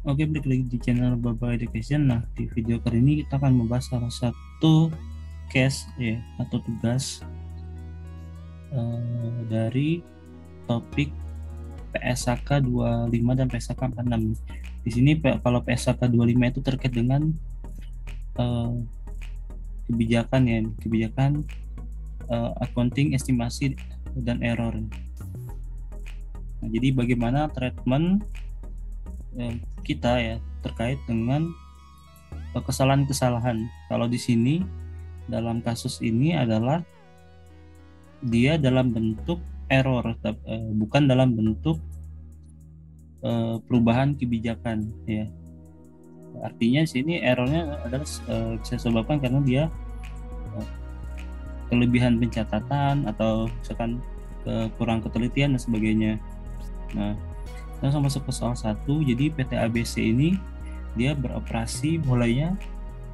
Oke, balik lagi di channel Baba Education. Nah, di video kali ini kita akan membahas salah satu case ya atau tugas dari topik PSAK 25 dan PSAK 46. Di sini kalau PSAK 25 itu terkait dengan eh, kebijakan ya, kebijakan accounting estimasi dan error. Nah, jadi bagaimana treatment kita ya terkait dengan kesalahan-kesalahan. Kalau di sini dalam kasus ini adalah dia dalam bentuk error, bukan dalam bentuk perubahan kebijakan ya. Artinya di sini errornya adalah bisa disebabkan karena dia kelebihan pencatatan atau misalkan kurang ketelitian dan sebagainya. Nah, kita langsung masuk ke soal 1. Jadi PT ABC ini dia beroperasi mulainya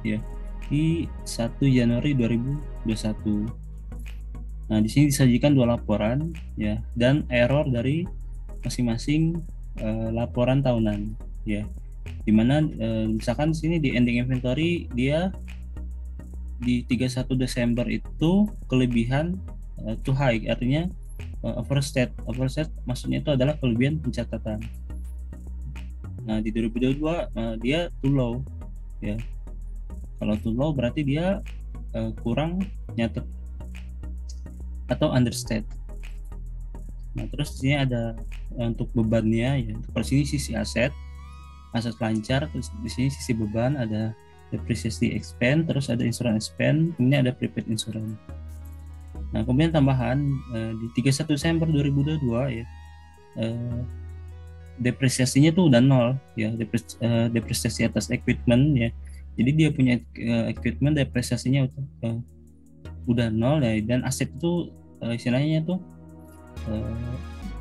ya di 1 Januari 2021. Nah, di sini disajikan 2 laporan ya dan error dari masing-masing laporan tahunan ya. Dimana misalkan di sini di ending inventory dia di 31 Desember itu kelebihan too high, artinya overstate. Overstate maksudnya itu adalah kelebihan pencatatan. Nah, di 2022 dia too low ya. Kalau too low berarti dia kurang nyatet atau understate. Nah, terus di sini ada untuk bebannya ya. Untuk sini sisi aset lancar, terus di sini sisi beban ada depreciation expense, terus ada insurance expense, kemudian ada prepaid insurance. Nah, kemudian tambahan di 31 Desember 2022 ya, depresiasinya tuh udah nol ya, depresiasi atas equipment ya. Jadi dia punya equipment depresiasinya udah nol ya, dan aset itu istilahnya tuh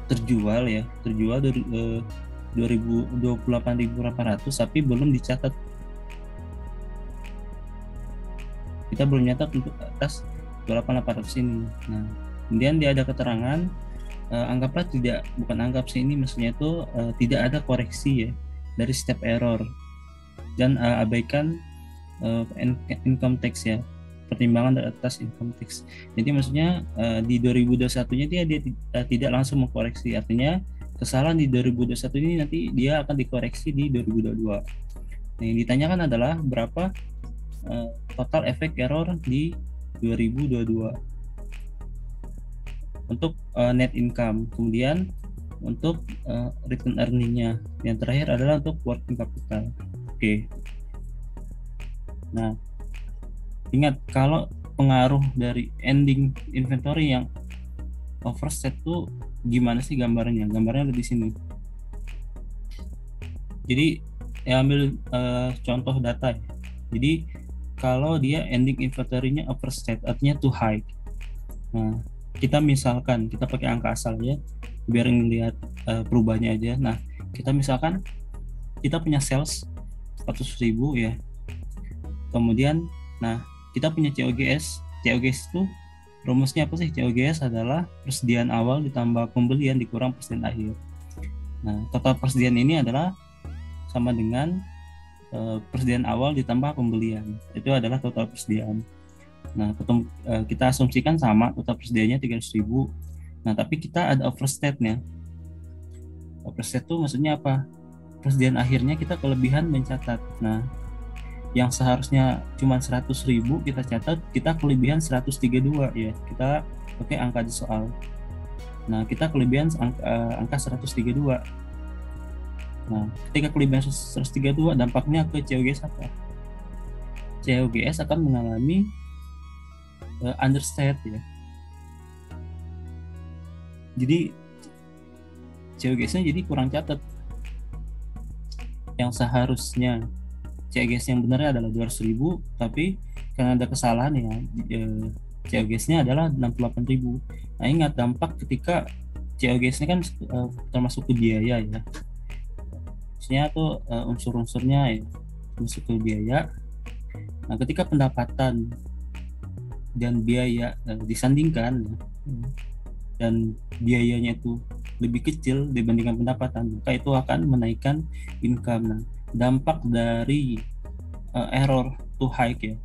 terjual dari 28.800 tapi belum dicatat. Kita belum nyatat untuk atas 28.800 ini. Nah, kemudian dia ada keterangan anggaplah ini maksudnya itu tidak ada koreksi ya dari setiap error dan abaikan income tax ya, pertimbangan dari atas income tax. Jadi maksudnya di 2021-nya dia tidak langsung mengkoreksi, artinya kesalahan di 2021 ini nanti dia akan dikoreksi di 2022. Nah, yang ditanyakan adalah berapa total efek error di 2022 untuk net income, kemudian untuk return earning-nya, yang terakhir adalah untuk working capital. Oke. Nah, ingat kalau pengaruh dari ending inventory yang overset tuh gimana sih gambarnya? Gambarnya ada di sini. Jadi ya ambil contoh data ya. Jadi kalau dia ending inventory-nya overset, artinya too high. Nah, kita misalkan kita pakai angka asal ya, biar ngelihat perubahannya aja. Nah, kita misalkan kita punya sales 100.000 ya. Kemudian, nah kita punya COGS. COGS itu rumusnya apa sih? COGS adalah persediaan awal ditambah pembelian dikurang persediaan akhir. Nah, total persediaan ini adalah sama dengan persediaan awal ditambah pembelian. Itu adalah total persediaan. Nah, kita asumsikan sama total persediaannya 300.000. Nah, tapi kita ada overstate-nya. Overstate itu maksudnya apa? Persediaan akhirnya kita kelebihan mencatat. Nah, yang seharusnya cuma 100.000 kita catat, kita kelebihan 132 ya. Kita pakai angka di soal. Nah, kita kelebihan angka 132. Nah, ketika kelebihan 132 dampaknya ke COGS apa? COGS akan mengalami understate ya. Jadi COGS-nya jadi kurang catat. Yang seharusnya COGS yang benarnya adalah 200.000, tapi karena ada kesalahan ya, COGS-nya adalah 68.000. Nah, ingat dampak ketika COGS-nya kan termasuk ke biaya ya. Maksudnya tuh unsur-unsurnya ya, masuk ke biaya. Nah, ketika pendapatan dan biaya disandingkan dan biayanya itu lebih kecil dibandingkan pendapatan, maka itu akan menaikkan income. Nah, dampak dari error to hike ya,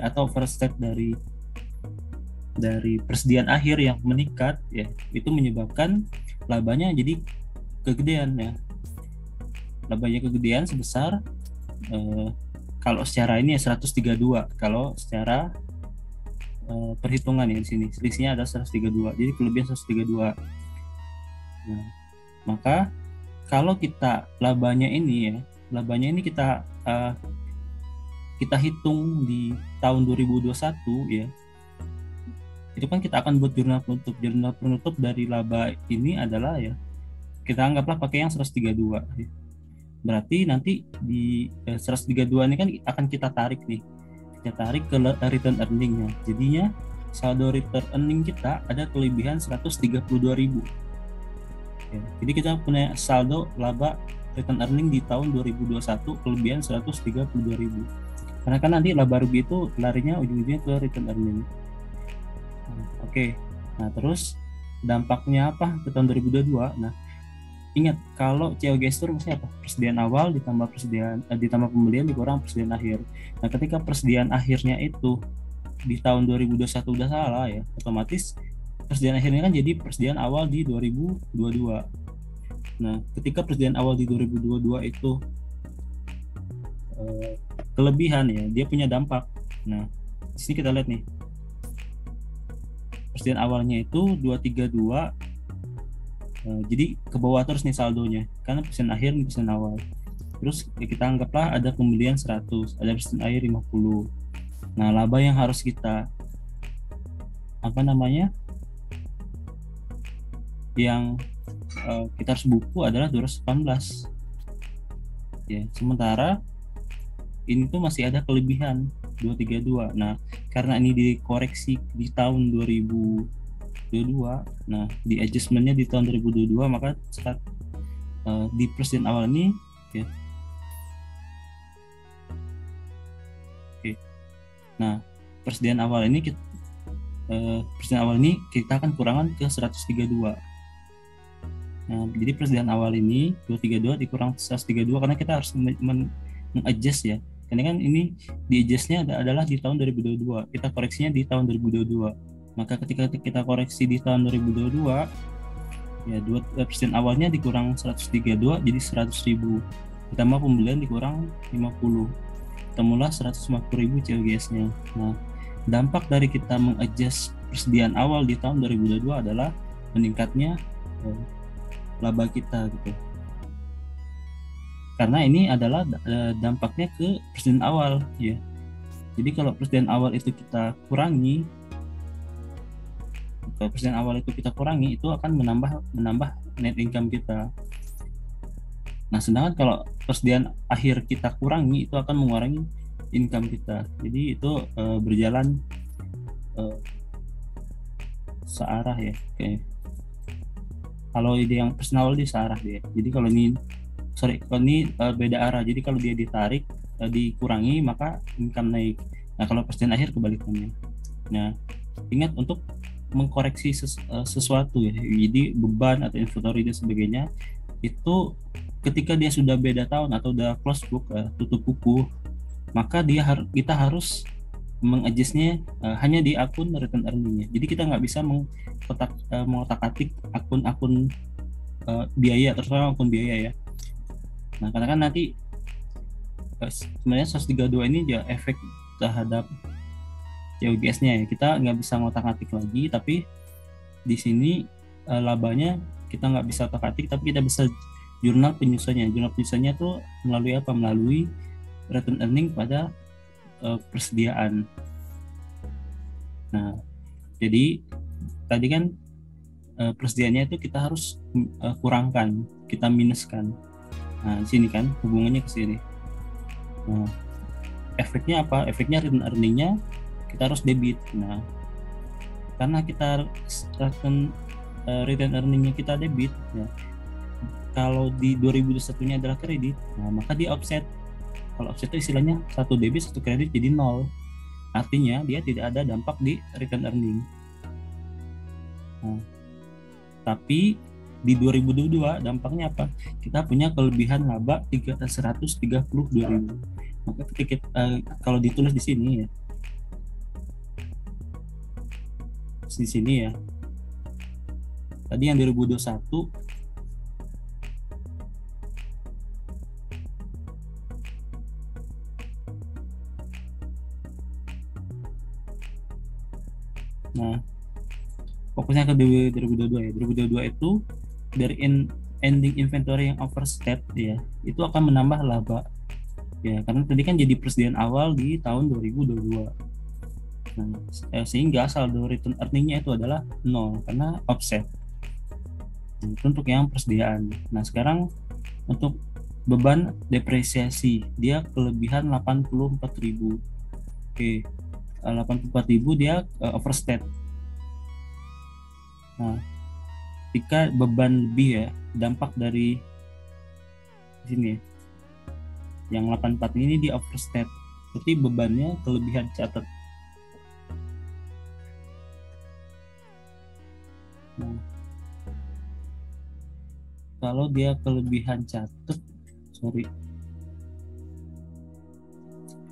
atau overstate dari persediaan akhir yang meningkat ya, itu menyebabkan labanya jadi kegedean ya. Labanya kegedean sebesar kalau secara ini ya 132, kalau secara perhitungan ya di sini selisihnya ada 132, jadi kelebihan 132. Nah, maka kalau kita labanya ini kita hitung di tahun 2021 ya, itu kan kita akan buat jurnal penutup dari laba ini adalah ya, kita anggaplah pakai yang 132 ya. Berarti nanti di 132 ini kan akan kita tarik ke return earningnya. Jadinya saldo return earning kita ada kelebihan 132.000 ya. Jadi kita punya saldo laba return earning di tahun 2021 kelebihan 132.000, karena kan nanti laba rugi itu larinya ujung-ujungnya ke return earning. Oke. Nah, terus dampaknya apa ke tahun 2022? Nah, ingat kalau CO gesture maksudnya apa? Persediaan awal ditambah pembelian dikurang persediaan akhir. Nah, ketika persediaan akhirnya itu di tahun 2021 udah salah ya, otomatis persediaan akhirnya kan jadi persediaan awal di 2022. Nah, ketika persediaan awal di 2022 itu kelebihan ya, dia punya dampak. Nah, di sini kita lihat nih. Persediaan awalnya itu 232, jadi ke bawah terus nih saldonya, karena persediaan akhir dan persediaan awal. Terus ya kita anggaplah ada pembelian 100, ada persediaan akhir 50. Nah, laba yang harus kita yang kita harus buku adalah 218 ya, sementara ini tuh masih ada kelebihan 232. Nah, karena ini dikoreksi di tahun 2022, nah di adjustmentnya di tahun 2022, maka saat di persediaan awal ini ya. Oke. Nah, persediaan awal ini kita akan kurangan ke 132. Nah, jadi persediaan awal ini 232 dikurang 132 karena kita harus mengadjust ya. Karena kan ini di adjustnya adalah di tahun 2022, kita koreksinya di tahun 2022. Maka ketika kita koreksi di tahun 2022 ya, 2% awalnya dikurang 132 jadi 100.000, ditambah pembelian dikurang 50, temulah 150.000 COGS-nya. Nah, dampak dari kita mengadjust persediaan awal di tahun 2022 adalah meningkatnya laba kita gitu. Karena ini adalah dampaknya ke persediaan awal ya. Jadi kalau persediaan awal itu kita kurangi, itu akan menambah net income kita. Nah, sedangkan kalau persediaan akhir kita kurangi, itu akan mengurangi income kita. Jadi itu berjalan searah ya. Oke. Kalau ide yang persediaan awal di searah dia. Jadi kalau ini beda arah. Jadi kalau dia ditarik, dikurangi, maka income naik. Nah, kalau persediaan akhir kebalikannya. Nah, ingat untuk mengkoreksi sesuatu ya. Jadi beban atau inventory dan sebagainya itu ketika dia sudah beda tahun atau udah close book, tutup buku, maka kita harus mengadjustnya hanya di akun return earningnya. Jadi kita nggak bisa mengotak-atik akun-akun biaya, terutama akun biaya ya. Nah, karena kan nanti sebenarnya 132 ini juga efek terhadap COGS-nya ya. Kita nggak bisa ngotak-atik lagi, tapi di sini labanya kita nggak bisa otak-atik, tapi kita bisa jurnal penyusunnya. Jurnal penyusunnya itu melalui apa? Melalui return earning pada persediaan. Nah, jadi tadi kan persediaannya itu kita harus kurangkan, kita minuskan. Nah, di sini kan hubungannya ke sini. Nah, efeknya apa? Efeknya return earning-nya kita harus debit. Nah, karena kita return earning-nya kita debit ya. Kalau di 2021-nya adalah kredit, nah maka di offset. Kalau offset itu istilahnya satu debit satu kredit jadi 0. Artinya dia tidak ada dampak di return earning. Nah, tapi di 2022 dampaknya apa? Kita punya kelebihan laba 132.000. Maka ketika kalau ditulis di sini ya, di sini ya. Tadi yang 2021 nah, fokusnya ke 2022 ya. 2022 itu dari ending inventory yang overstep ya, itu akan menambah laba. Ya, karena tadi kan jadi persediaan awal di tahun 2022. Nah, sehingga saldo return earning-nya itu adalah 0 karena offset. Nah, itu untuk yang persediaan. Nah, sekarang untuk beban depresiasi, dia kelebihan 84.000. Oke, 84.000 dia overstep. Nah, ketika beban lebih ya, dampak dari sini ya, yang 84 ini di overstep, berarti bebannya kelebihan catat. Nah, kalau dia kelebihan catat,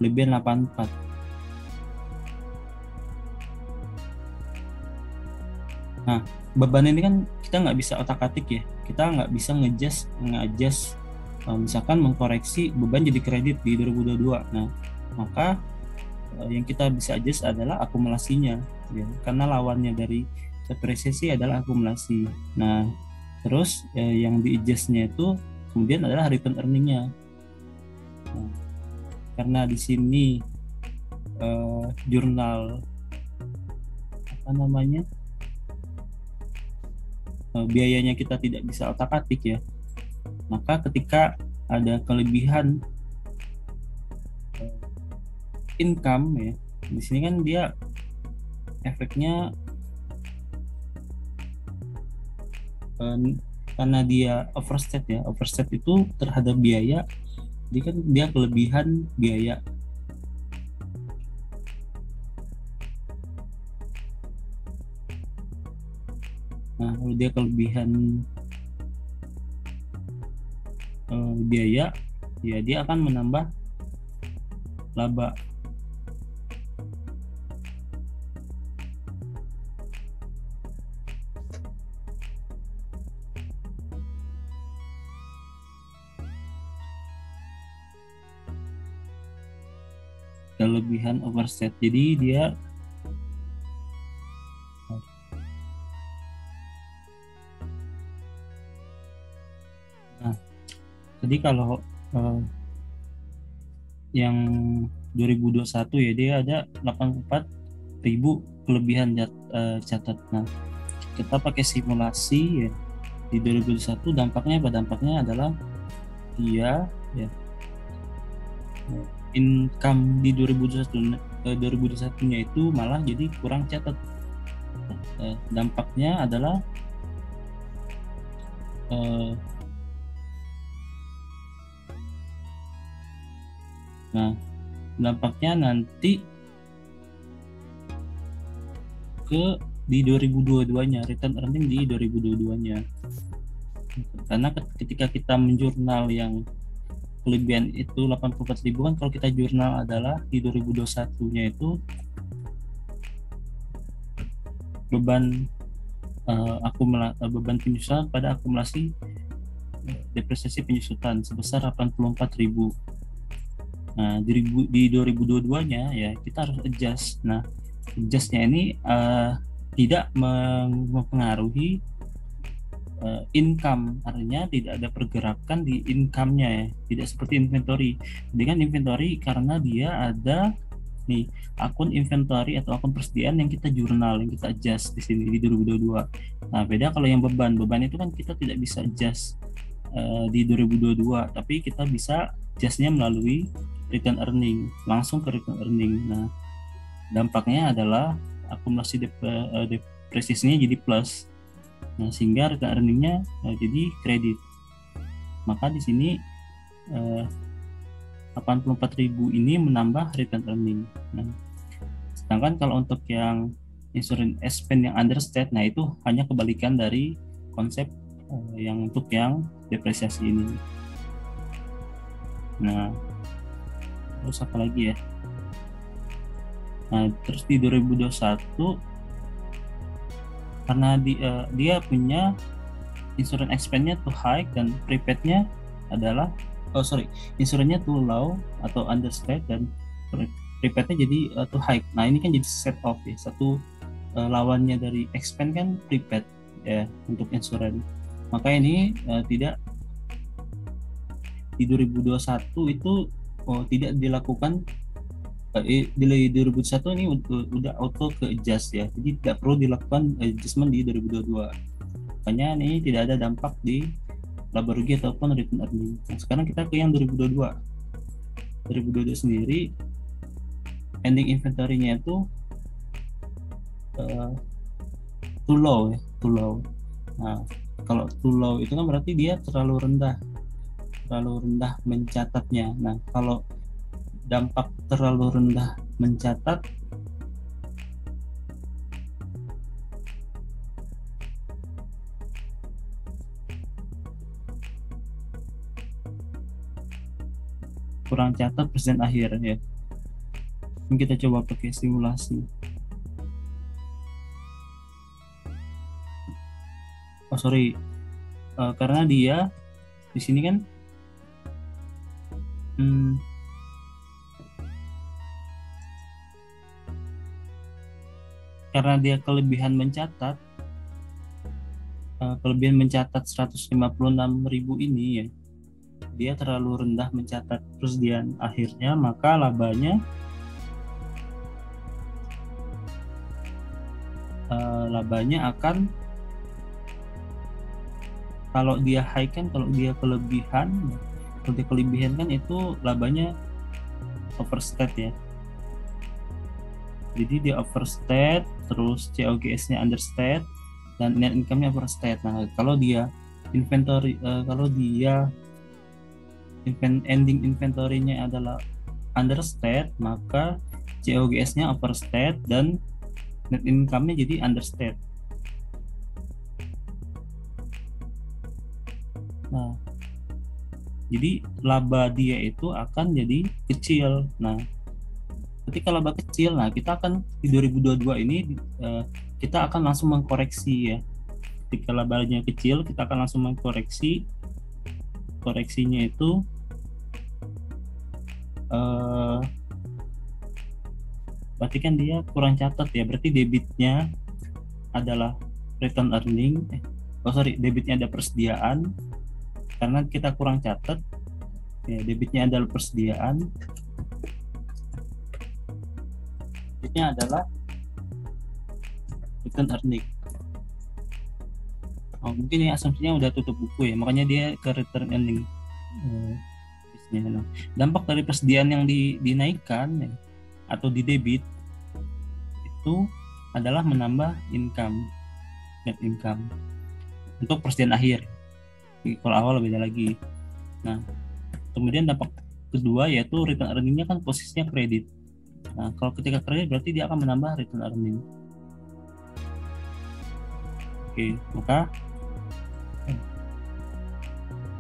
kelebihan 84. Nah, beban ini kan kita nggak bisa otak-atik ya, kita nggak bisa nge-adjust misalkan mengkoreksi beban jadi kredit di 2022. Nah, maka yang kita bisa adjust adalah akumulasinya ya, karena lawannya dari depresiasi adalah akumulasi. Nah, terus yang di adjustnya itu kemudian adalah return earning-nya. Nah, karena di sini jurnal apa namanya biayanya kita tidak bisa otak-atik ya, maka ketika ada kelebihan income ya, di sini kan dia efeknya karena dia overstep ya, overstep itu terhadap biaya, jadi kan dia kelebihan biaya. Nah, kalau dia kelebihan biaya, ya dia akan menambah laba. Kelebihan overstep, jadi dia jadi kalau yang 2021 ya, dia ada 84.000 kelebihan catat. Nah, kita pakai simulasi ya, di 2021 dampaknya apa? Dampaknya adalah dia ya, income di 2021 nya itu malah jadi kurang catat. Dampaknya adalah nah, dampaknya nanti ke di 2022-nya, return earning di 2022-nya. Karena ketika kita menjurnal yang kelebihan itu 84.000 kan, kalau kita jurnal adalah di 2021-nya itu beban beban penyusutan pada akumulasi depresiasi penyusutan sebesar 84.000. Nah, di 2022-nya ya kita harus adjust. Nah, adjustnya ini tidak mempengaruhi income, artinya tidak ada pergerakan di income-nya ya, tidak seperti inventory. Dengan inventory karena dia ada nih akun inventory atau akun persediaan yang kita jurnal, yang kita adjust di sini di 2022. Nah, beda kalau yang beban itu kan kita tidak bisa adjust di 2022, tapi kita bisa adjustnya melalui return earning, langsung ke return earning. Nah, dampaknya adalah akumulasi depresiasinya jadi plus. Nah, sehingga return earningnya jadi kredit. Maka di sini 84.000 ini menambah return earning. Nah, sedangkan kalau untuk yang insurance expense yang understate, nah itu hanya kebalikan dari konsep yang untuk yang depresiasi ini. Nah, terus apa lagi ya? Nah, terus di 2021 karena dia punya insurance expense-nya too high dan prepaid-nya adalah insurance-nya too low atau understated dan prepaid-nya jadi too high. Nah, ini kan jadi set off ya. Satu lawannya dari expense kan prepaid ya untuk insurance. Maka ini tidak di 2021 itu tidak dilakukan di 2021 ini udah auto ke adjust ya. Jadi tidak perlu dilakukan adjustment di 2022. Makanya ini tidak ada dampak di laba rugi ataupun return earning. Nah, sekarang kita ke yang 2022. 2022 sendiri ending inventory-nya itu too low ya, too low. Nah, kalau too low itu kan berarti dia terlalu rendah mencatatnya. Nah, kalau dampak terlalu rendah mencatat kurang catat present akhir ya. Ini kita coba pakai simulasi. Karena dia di sini kan karena dia kelebihan mencatat 156.000 ini ya, dia terlalu rendah mencatat persediaan akhirnya, maka labanya akan, kalau dia high kan, kalau dia kelebihan kan itu labanya overstate ya. Jadi dia overstate, terus COGS-nya understate, dan net income-nya overstate. Nah, kalau dia ending inventory-nya adalah understate, maka COGS-nya overstate dan net income-nya jadi understate. Nah, jadi laba dia itu akan jadi kecil. Nah, ketika laba kecil, nah kita akan di 2022 ini kita akan langsung mengkoreksi ya. Ketika labanya kecil, kita akan langsung mengkoreksi. Koreksinya itu berarti kan dia kurang catat ya. Berarti debitnya adalah return earning. Debitnya ada persediaan. Karena kita kurang catat, ya, debitnya adalah persediaan. Debitnya adalah return earning. Mungkin ya asumsinya udah tutup buku ya, makanya dia ke return earning. Dampak dari persediaan yang dinaikkan ya, atau di debit itu adalah menambah income, net income untuk persediaan akhir. Kalau awal beda lagi. Nah, kemudian dampak kedua yaitu return earning-nya kan posisinya kredit. Nah, kalau ketika kredit berarti dia akan menambah return earning. Oke, maka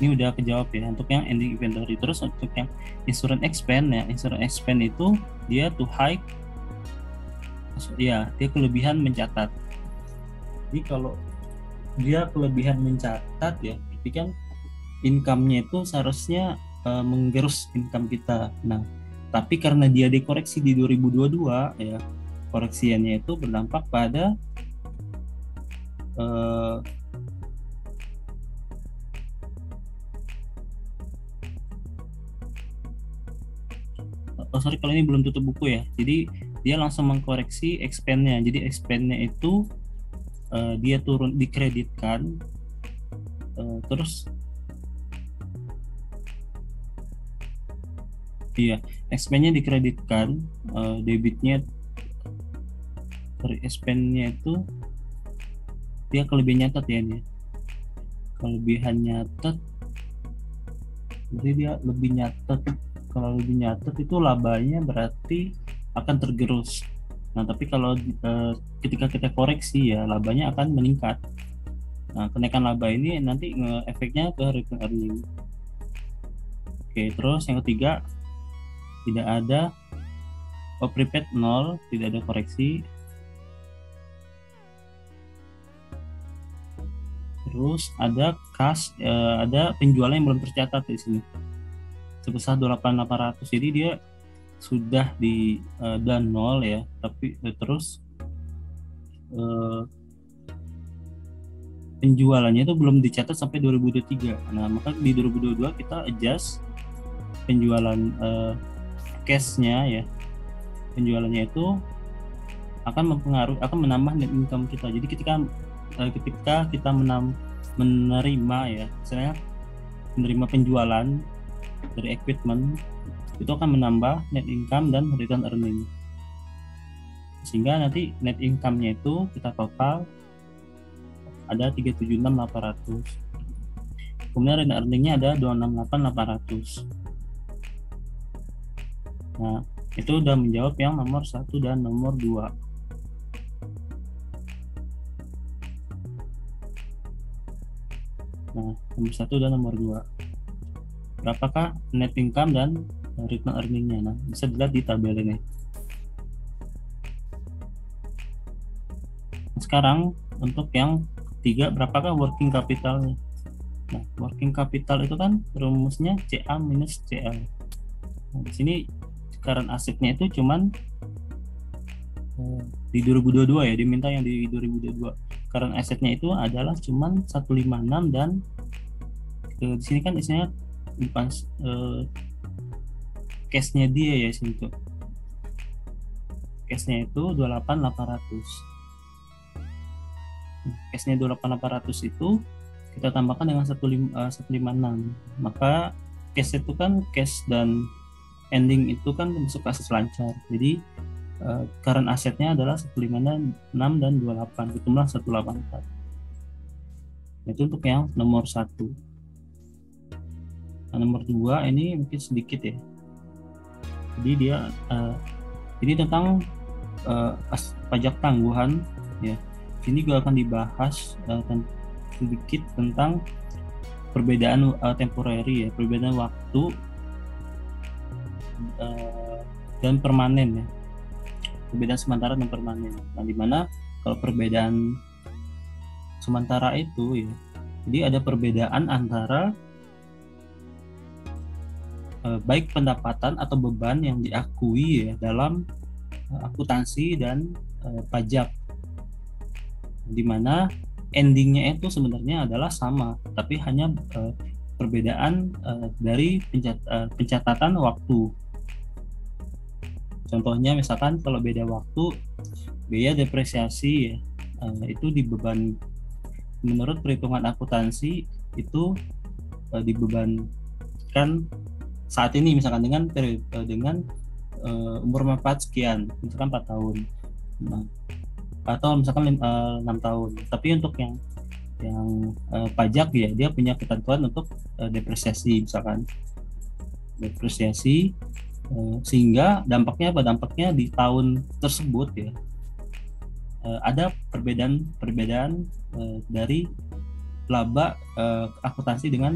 ini udah kejawab ya untuk yang ending inventory. Terus untuk yang insurance expense ya, insurance expense itu dia too high. Ya, dia kelebihan mencatat. Jadi kalau dia kelebihan mencatat ya, berarti kan income-nya itu seharusnya menggerus income kita. Nah, tapi karena dia dikoreksi di 2022 ya, koreksiannya itu berdampak pada kalau ini belum tutup buku ya. Jadi dia langsung mengkoreksi expense-nya. Jadi expense-nya itu dia turun, dikreditkan, terus expense-nya dikreditkan, debitnya expense-nya itu dia kelebihan nyatet ya ini. Kelebihan nyatet berarti dia lebih nyatet. Kalau lebih nyatet itu labanya berarti akan tergerus. Nah, tapi kalau ketika kita koreksi ya labanya akan meningkat. Nah, kenaikan laba ini nanti efeknya ke return earning. Oke, terus yang ketiga, tidak ada prepaid 0, tidak ada koreksi. Terus ada ada penjualan yang belum tercatat di sini sebesar 28.800. Jadi dia sudah di dan 0 ya, tapi terus eh, penjualannya itu belum dicatat sampai 2023. Nah, maka di 2022 kita adjust penjualan cashnya ya, penjualannya itu akan menambah net income kita. Jadi ketika kita menerima ya, misalnya menerima penjualan dari equipment, itu akan menambah net income dan return earning, sehingga nanti net income-nya itu kita total ada 376.800, kemudian return earning-nya ada 268.800. Nah, itu udah menjawab yang nomor 1 dan nomor 2. Nah, nomor 1 dan nomor 2. Berapakah net income dan return earning-nya? Nah, bisa dilihat di tabel ini. Sekarang untuk yang ketiga, berapakah working capital-nya? Nah, working capital itu kan rumusnya CA minus CL. Nah, di sini current asset-nya itu cuman di 2022 ya, diminta yang di 2022. Current asset-nya itu adalah cuman 156, dan di sini kan isinya bukan cash-nya dia ya, sini tuh. Cash-nya itu 28.800. Cash-nya 28.800 itu kita tambahkan dengan 156. Maka cash itu kan cash dan ending itu kan masuk aset lancar. Jadi current asetnya adalah 156 dan 28, jumlah 184. Itu untuk yang nomor 1. Nah, nomor 2 ini mungkin sedikit ya. Jadi dia ini tentang pajak tangguhan ya. Sini juga akan dibahas sedikit tentang perbedaan temporary ya, perbedaan waktu dan permanen ya. Perbedaan sementara dan permanen. Nah, di mana kalau perbedaan sementara itu ya, jadi ada perbedaan antara baik pendapatan atau beban yang diakui ya dalam akuntansi dan pajak, di mana endingnya itu sebenarnya adalah sama, tapi hanya perbedaan dari pencatatan waktu. Contohnya misalkan kalau beda waktu, biaya depresiasi ya, itu dibeban menurut perhitungan akuntansi itu dibebankan saat ini misalkan dengan umur manfaat sekian, misalkan 4 tahun. Nah, atau misalkan 6 tahun. Tapi untuk yang pajak ya, dia punya ketentuan untuk depresiasi, misalkan depresiasi, sehingga dampaknya apa? Dampaknya di tahun tersebut ya ada perbedaan dari laba akuntansi dengan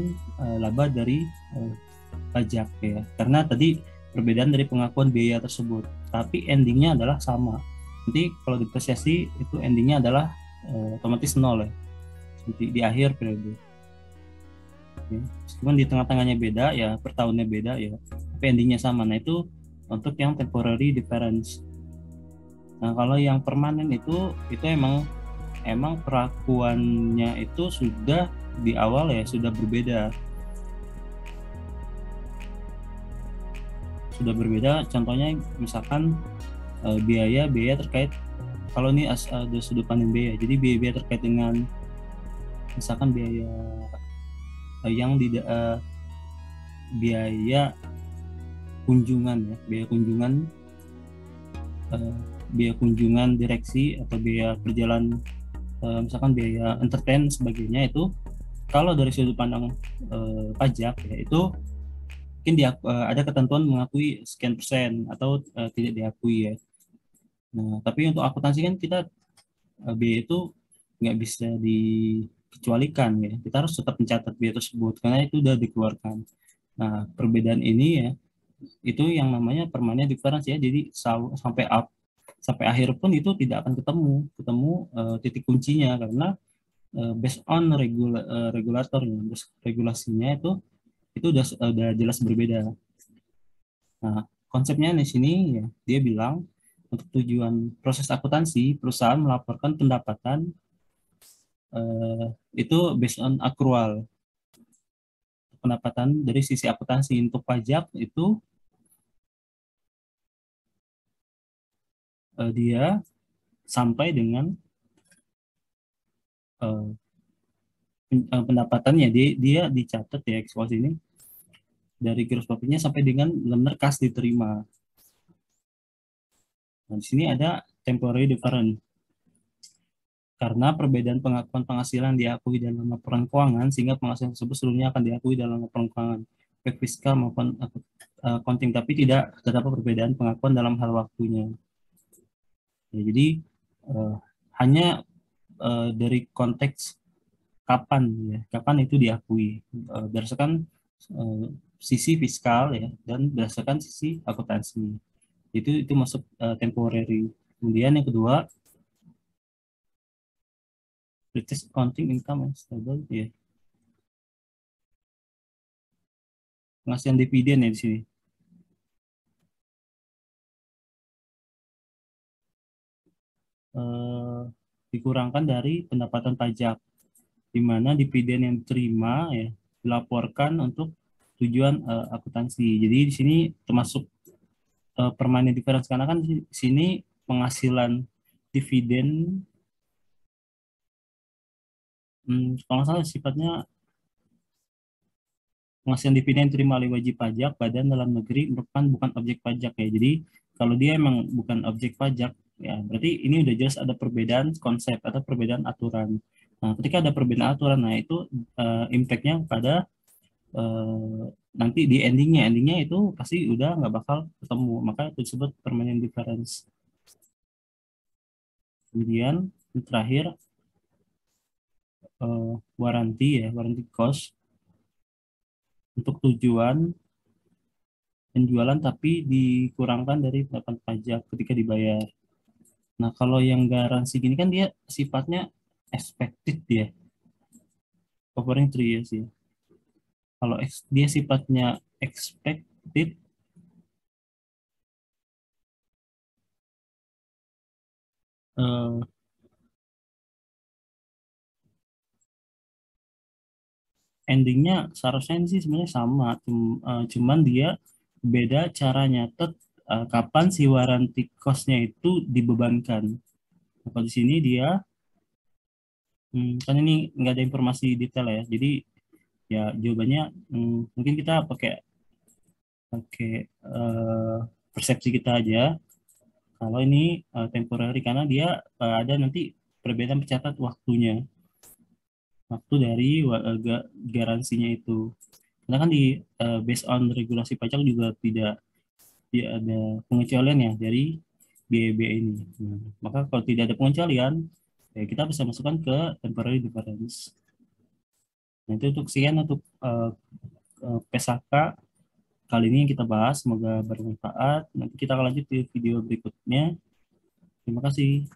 laba dari pajak ya, karena tadi perbedaan dari pengakuan biaya tersebut, tapi endingnya adalah sama. Nanti kalau depresiasi itu endingnya adalah otomatis 0 ya, di akhir periode. Ya, meskipun di tengah-tengahnya beda ya, per tahunnya beda ya, tapi endingnya sama. Nah, itu untuk yang temporary difference. Nah, kalau yang permanen itu emang perlakuannya itu sudah di awal ya sudah berbeda. Contohnya misalkan biaya terkait, kalau ini ada sudut pandang biaya, jadi biaya terkait dengan misalkan biaya yang tidak biaya kunjungan ya, biaya kunjungan direksi atau biaya perjalanan, misalkan biaya entertain sebagainya, itu kalau dari sudut pandang pajak ya, itu mungkin ada ketentuan mengakui sekian persen atau tidak diakui ya. Nah, tapi untuk akuntansi kan kita biaya itu nggak bisa kecualikan ya. Kita harus tetap mencatat biaya tersebut karena itu sudah dikeluarkan. Nah, perbedaan ini ya itu yang namanya permanent difference ya. Jadi sampai akhir pun itu tidak akan ketemu titik kuncinya karena based on regulatornya, regulasinya itu udah jelas berbeda. Nah, konsepnya di sini ya dia bilang untuk tujuan proses akuntansi perusahaan melaporkan pendapatan eh, itu based on accrual. Pendapatan dari sisi akuntansi untuk pajak itu dia sampai dengan eh, pendapatannya dia dicatat ya ekspos ini dari gross profitnya sampai dengan benar kas diterima. Nah, di sini ada temporary difference karena perbedaan pengakuan penghasilan diakui dalam laporan keuangan sehingga penghasilan tersebut seluruhnya akan diakui dalam laporan keuangan baik fiskal maupun accounting, tapi tidak terdapat perbedaan pengakuan dalam hal waktunya. Ya, jadi eh, hanya dari konteks kapan itu diakui berdasarkan eh, sisi fiskal ya dan berdasarkan sisi akuntansi itu masuk temporary. Kemudian yang kedua British accounting income and stable ya, pengasihan dividen ya di sini. eh, Dikurangkan dari pendapatan pajak, di mana dividen yang diterima ya dilaporkan untuk tujuan akuntansi. Jadi di sini termasuk permanent difference karena kan di sini penghasilan dividen kalau nggak salah sifatnya penghasilan dividen yang diterima oleh wajib pajak badan dalam negeri merupakan bukan objek pajak ya. Jadi kalau dia emang bukan objek pajak ya berarti ini udah jelas ada perbedaan konsep atau perbedaan aturan. Nah, ketika ada perbedaan aturan, nah itu impact-nya pada eh, nanti di endingnya itu pasti udah nggak bakal ketemu. Maka itu disebut permanent difference. Kemudian yang terakhir warranty cost untuk tujuan penjualan tapi dikurangkan dari pendapatan pajak ketika dibayar. Nah, kalau yang garansi gini kan dia sifatnya expected ya, covering 3 years ya. Kalau dia sifatnya expected, eh, endingnya seharusnya sih sebenarnya sama, cuman dia beda cara nyatet kapan si warranty cost-nya itu dibebankan. Nah, kalau di sini dia, kan ini nggak ada informasi detail ya, jadi ya jawabannya mungkin kita pakai pakai eh, persepsi kita aja. Kalau ini temporary karena dia ada nanti perbedaan pencatat waktunya, waktu dari garansinya itu. Karena kan di based on regulasi pajak juga tidak ada pengecualian ya dari biaya-biaya ini. Nah, maka kalau tidak ada pengecualian, ya kita bisa masukkan ke temporary difference. Nah, itu untuk sekian untuk PSAK kali ini yang kita bahas. Semoga bermanfaat. Nanti kita akan lanjut di video berikutnya. Terima kasih.